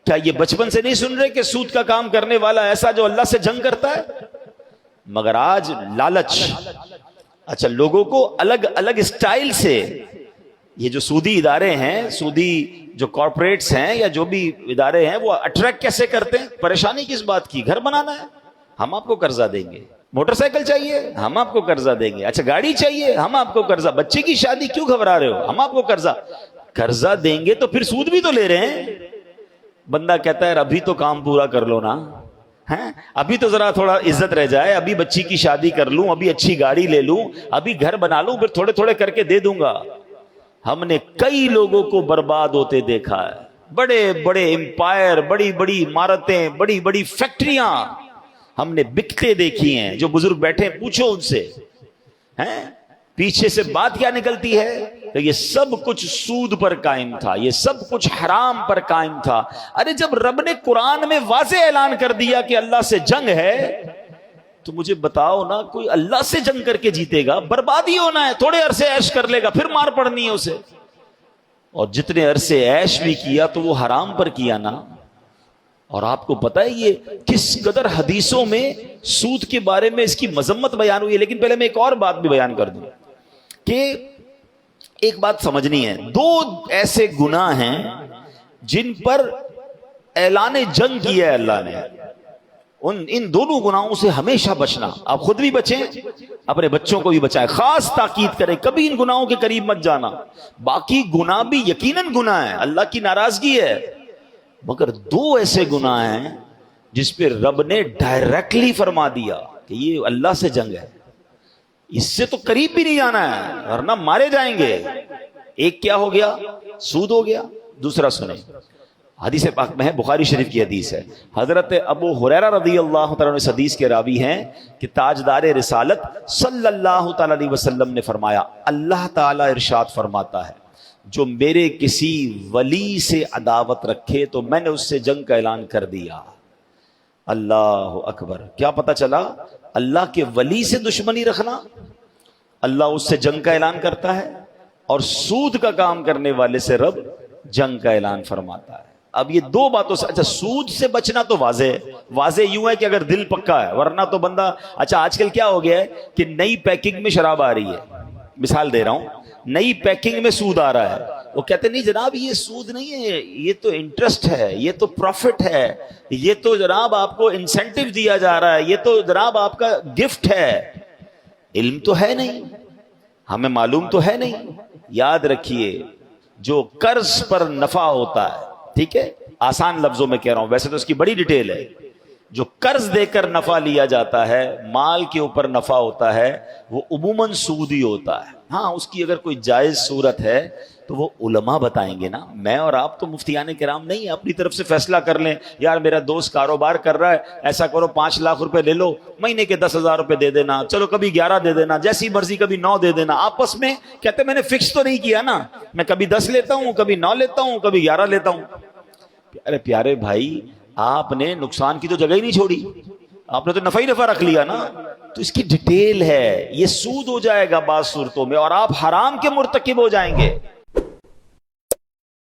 کیا یہ بچپن سے نہیں سن رہے کہ سود کا کام کرنے والا ایسا جو اللہ سے جنگ کرتا ہے؟ مگر آج لالچ، اچھا لوگوں کو الگ الگ اسٹائل سے، یہ جو سودی ادارے ہیں، سودی جو کارپوریٹس ہیں یا جو بھی ادارے ہیں، وہ اٹریکٹ کیسے کرتے ہیں؟ پریشانی کس بات کی؟ گھر بنانا ہے، ہم آپ کو قرضہ دیں گے، موٹر سائیکل چاہیے، ہم آپ کو قرضہ دیں گے، اچھا گاڑی چاہیے، ہم آپ کو قرضہ، بچے کی شادی کیوں گھبرا رہے ہو، ہم آپ کو قرضہ دیں گے تو پھر سود بھی تو لے رہے ہیں۔ بندہ کہتا ہے ابھی تو کام پورا کر لو نا، ابھی تو ذرا تھوڑا عزت رہ جائے، ابھی بچی کی شادی کر لوں، ابھی اچھی گاڑی لے لوں، ابھی گھر بنا لوں، پھر تھوڑے تھوڑے کر کے دے دوں گا۔ ہم نے کئی لوگوں کو برباد ہوتے دیکھا ہے، بڑے بڑے امپائر، بڑی بڑی عمارتیں، بڑی بڑی فیکٹریاں ہم نے بکتے دیکھی ہیں۔ جو بزرگ بیٹھے پوچھو ان سے، پیچھے سے بات کیا نکلتی ہے کہ یہ سب کچھ سود پر قائم تھا، یہ سب کچھ حرام پر قائم تھا۔ ارے جب رب نے قرآن میں واضح اعلان کر دیا کہ اللہ سے جنگ ہے، تو مجھے بتاؤ نا، کوئی اللہ سے جنگ کر کے جیتے گا؟ بربادی ہونا ہے، تھوڑے عرصے عیش کر لے گا، پھر مار پڑنی ہے اسے۔ اور جتنے عرصے عیش بھی کیا تو وہ حرام پر کیا نا۔ اور آپ کو پتہ ہے یہ کس قدر حدیثوں میں سود کے بارے میں اس کی مذمت بیان ہوئی ہے۔ لیکن پہلے میں ایک اور بات بھی بیان کر دوں کہ ایک بات سمجھنی ہے، دو ایسے گناہ ہیں جن پر اعلان جنگ کیا ہے اللہ نے، ان دونوں گناہوں سے ہمیشہ بچنا۔ آپ خود بھی بچیں، اپنے بچوں کو بھی بچائیں، خاص تاکید کریں کبھی ان گناہوں کے قریب مت جانا۔ باقی گناہ بھی یقیناً گناہ ہے، اللہ کی ناراضگی ہے، مگر دو ایسے گناہ ہیں جس پہ رب نے ڈائریکٹلی فرما دیا کہ یہ اللہ سے جنگ ہے، اس سے تو قریب بھی نہیں جانا ہے ورنہ مارے جائیں گے۔ ایک کیا ہو گیا؟ سود ہو گیا۔ دوسرا سنیں، حدیث پاک میں ہے، بخاری شریف کی حدیث ہے، حضرت ابو ہریرہ رضی اللہ تعالیٰ عنہ اس حدیث کے راوی ہیں کہ تاجدار رسالت صلی اللہ تعالیٰ علیہ وسلم نے فرمایا، اللہ تعالیٰ ارشاد فرماتا ہے، جو میرے کسی ولی سے عداوت رکھے تو میں نے اس سے جنگ کا اعلان کر دیا۔ اللہ اکبر! کیا پتہ چلا؟ اللہ کے ولی سے دشمنی رکھنا، اللہ اس سے جنگ کا اعلان کرتا ہے، اور سود کا کام کرنے والے سے رب جنگ کا اعلان فرماتا ہے۔ اب یہ دو باتوں سے، اچھا سود سے بچنا تو واضح یوں ہے کہ اگر دل پکا ہے، ورنہ تو بندہ، اچھا آج کل کیا ہو گیا ہے کہ نئی پیکنگ میں شراب آ رہی ہے، مثال دے رہا ہوں، نئی پیکنگ میں سود آ رہا ہے، وہ کہتے نہیں جناب یہ سود نہیں ہے، یہ تو انٹرسٹ ہے، یہ تو پروفٹ ہے، یہ تو جناب آپ کو انسینٹیو دیا جا رہا ہے، یہ تو جناب آپ کا گفٹ ہے۔ علم تو ہے نہیں، ہمیں معلوم تو ہے نہیں۔ یاد رکھیے، جو قرض پر نفع ہوتا ہے، ٹھیک ہے، آسان لفظوں میں کہہ رہا ہوں، ویسے تو اس کی بڑی ڈیٹیل ہے، جو قرض دے کر نفع لیا جاتا ہے، مال کے اوپر نفع ہوتا ہے، وہ عموماً سود ہی ہوتا ہے۔ ہاں اس کی اگر کوئی جائز صورت ہے تو وہ علماء بتائیں گے نا، میں اور آپ تو مفتیان کرام نہیں اپنی طرف سے فیصلہ کر لیں، یار میرا دوست کاروبار کر رہا ہے، ایسا کرو 5 لاکھ روپے لے لو، مہینے کے 10,000 روپے دے دینا، چلو کبھی 11 دے دینا، جیسی مرضی کبھی 9 دے دینا، آپس میں کہتے میں نے فکس تو نہیں کیا نا، میں کبھی 10 لیتا ہوں، کبھی 9 لیتا ہوں، کبھی 11 لیتا ہوں۔ ارے پیارے بھائی، آپ نے نقصان کی تو جگہ ہی نہیں چھوڑی، آپ نے تو نفع ہی نفع رکھ لیا نا۔ تو اس کی ڈیٹیل ہے، یہ سود ہو جائے گا بعض صورتوں میں، اور آپ حرام کے مرتکب ہو جائیں گے۔